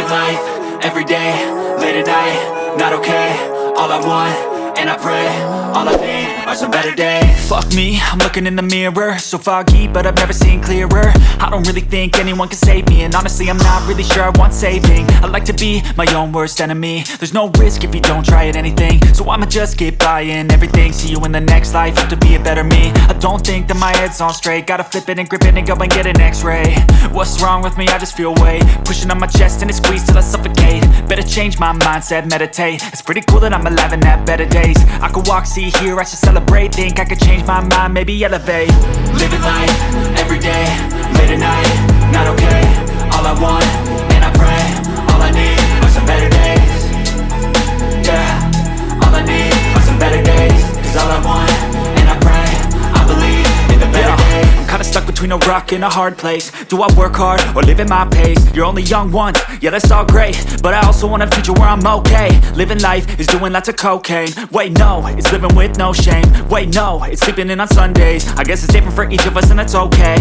Living life, everyday, late at night, not okay. All I want, and I pray, all I need are some better days. Fuck me, I'm looking in the mirror, so foggy, but I've never seen clearer. I don't really think anyone can save me, and honestly I'm not really sure I want saving. I like to be my own worst enemy. There's no risk if you don't try at anything, so I'ma just keep buying everything. See you in the next life, have to be a better me. I don't think that my head's on straight, gotta flip it and grip it and go and get an x-ray. What's wrong with me? I just feel weight pushing on my chest and it squeezes till I suffocate. Better change my mindset, meditate. It's pretty cool that I'm alive and have better days. I could walk, see, hear, I should celebrate. Think I could change my mind, maybe elevate. Living life, everyday, late at night, not okay. All I want, and I pray, all I need are some better days. Yeah, all I need are some better days. Cause all I want, and I pray, I believe in the better days. I'm kinda stuck between a rock and a hard place. Do I work hard or live at my pace? You're only young once, yeah that's all great, but I also want a future where I'm okay. Living life is doing lots of cocaine. Wait no, it's living with no shame. Wait no, it's sleeping in on Sundays. I guess it's different for each of us and that's okay.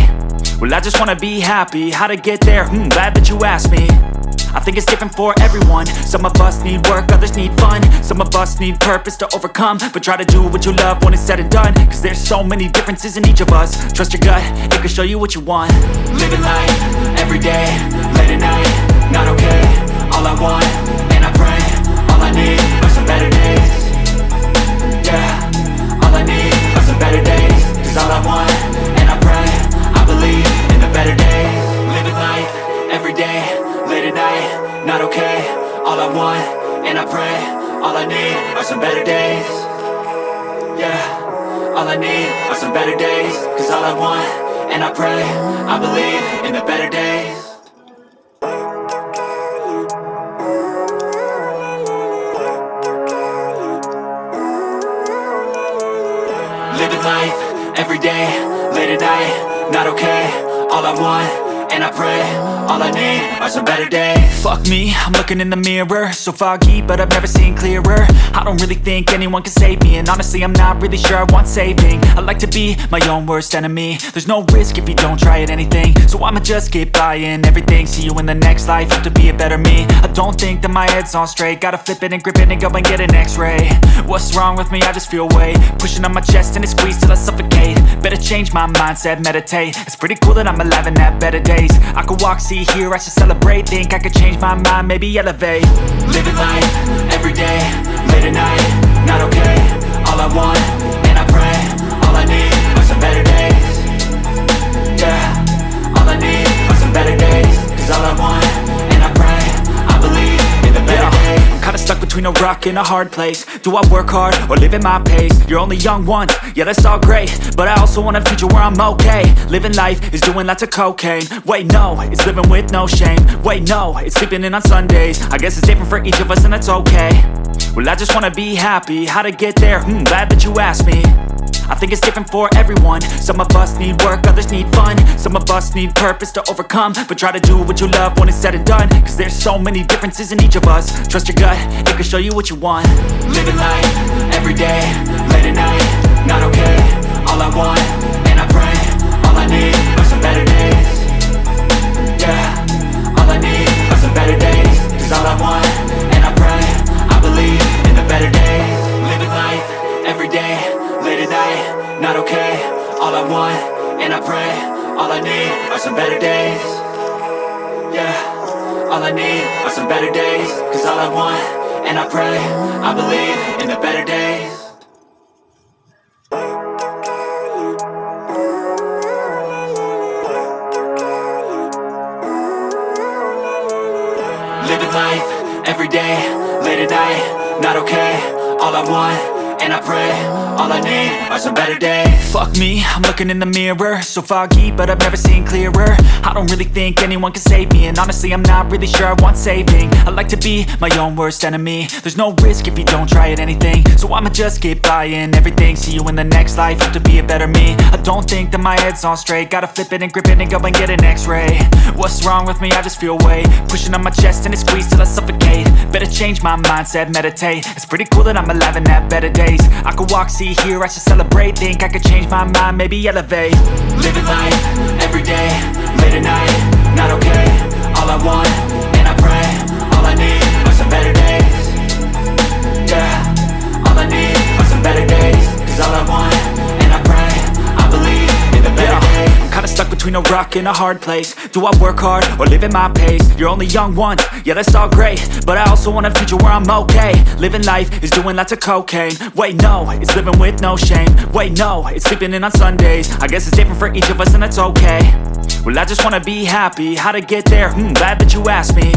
Well I just wanna be happy, how to get there? Glad that you asked me. I think it's different for everyone. Some of us need work, others need fun. Some of us need purpose to overcome. But try to do what you love when it's said and done. Cause there's so many differences in each of us. Trust your gut, it can show you what you want. Living life, everyday, late at night, not okay. All I want, and I pray, all I need are some better days. Yeah, all I need are some better days. Cause all I want, and I pray, I believe in the better days. Living life, everyday, late at night, not okay. All I want, and I pray, all I need are some better days. Yeah, all I need are some better days. Cause all I want, and I pray, I believe in the better days. Living life, everyday, late at night, not okay. All I want, and I pray, all I need are some better days. Fuck me, I'm looking in the mirror, so foggy, but I've never seen clearer. I don't really think anyone can save me, and honestly I'm not really sure I want saving. I like to be my own worst enemy. There's no risk if you don't try at anything, so I'ma just keep buying everything. See you in the next life, have to be a better me. I don't think that my head's on straight, gotta flip it and grip it and go and get an x-ray. What's wrong with me? I just feel weight pushing on my chest and it squeezes till I suffocate. Better change my mindset, meditate. It's pretty cool that I'm alive and have better days. I could walk, see, hear, I should celebrate. Think I could change my mind, maybe elevate. Living life, everyday, late at night, not okay. All I want, and I pray, all I need are some better days. Yeah, all I need are some better days. Cause all I want, and I pray, I believe in the better days. I'm kinda stuck between a rock and a hard place. Do I work hard or live at my pace? You're only young once, yeah that's all great, but I also want a future where I'm okay. Living life is doing lots of cocaine. Wait no, it's living with no shame. Wait no, it's sleeping in on Sundays. I guess it's different for each of us and that's okay. Well I just wanna be happy, how to get there? Glad that you asked me. I think it's different for everyone. Some of us need work, others need fun. Some of us need purpose to overcome. But try to do what you love when it's said and done. Cause there's so many differences in each of us. Trust your gut, it can show you what you want. Living life, everyday, late at night, not okay. All I want, and I pray, all I need are some better days. Yeah, all I need are some better days. Cause all I want, and I pray, I believe in the better days. Living life, everyday, late at night, not okay. All I want, and I pray, all I need are some better days. Yeah, all I need are some better days. Cause all I want, and I pray, I believe in the better days. Living life, everyday, late at night, not okay. All I want, and I pray, all I need are some better days. Fuck me, I'm looking in the mirror, so foggy, but I've never seen clearer. I don't really think anyone can save me, and honestly I'm not really sure I want saving. I like to be my own worst enemy. There's no risk if you don't try at anything, so I'ma just keep buying everything. See you in the next life, have to be a better me. I don't think that my head's on straight, gotta flip it and grip it and go and get an x-ray. What's wrong with me? I just feel weight pushing on my chest and it squeezes till I suffocate. Better change my mindset, meditate. It's pretty cool that I'm alive and have better days. I could walk, see, hear, I should celebrate. Think I could change my mind, maybe elevate. Living life, everyday, late at night, not okay. All I want, and I pray, All I need are some better days. Cause all I want, and I pray, I believe in the better days. I'm kinda stuck between a rock and a hard place. Do I work hard or live at my pace? You're only young once, yeah that's all great, but I also want a future where I'm okay. Living life is doing lots of cocaine. Wait no, it's living with no shame. Wait no, it's sleeping in on Sundays. I guess it's different for each of us and that's okay. Well I just wanna be happy, how to get there? Glad that you asked me.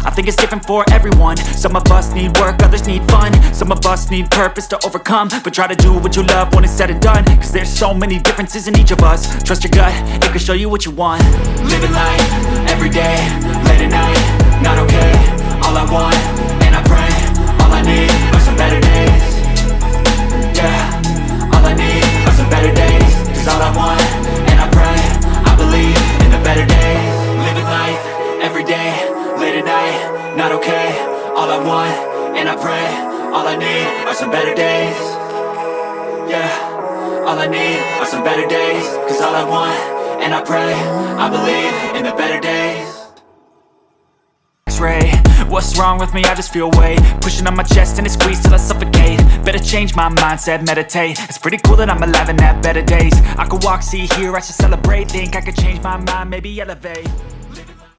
I think it's different for everyone. Some of us need work, others need fun. Some of us need purpose to overcome. But try to do what you love when it's said and done. Cause there's so many differences in each of us. Trust your gut, it can show you what you want. Living life, every day, late at night, not okay. All I want, and I pray, all I need are some better days. Yeah, all I need are some better days. Cause all I want, and I pray, I believe in the better days. Living life, every day, late at night, not okay. All I want, and I pray, all I need are some better days. Yeah, all I need are some better days. Cause all I want, and I pray, I believe in the better days. X-ray, what's wrong with me? I just feel weight pushing on my chest and it squeezes till I suffocate. Better change my mindset, meditate. It's pretty cool that I'm alive and have better days. I could walk, see, hear, I should celebrate. Think I could change my mind, maybe elevate.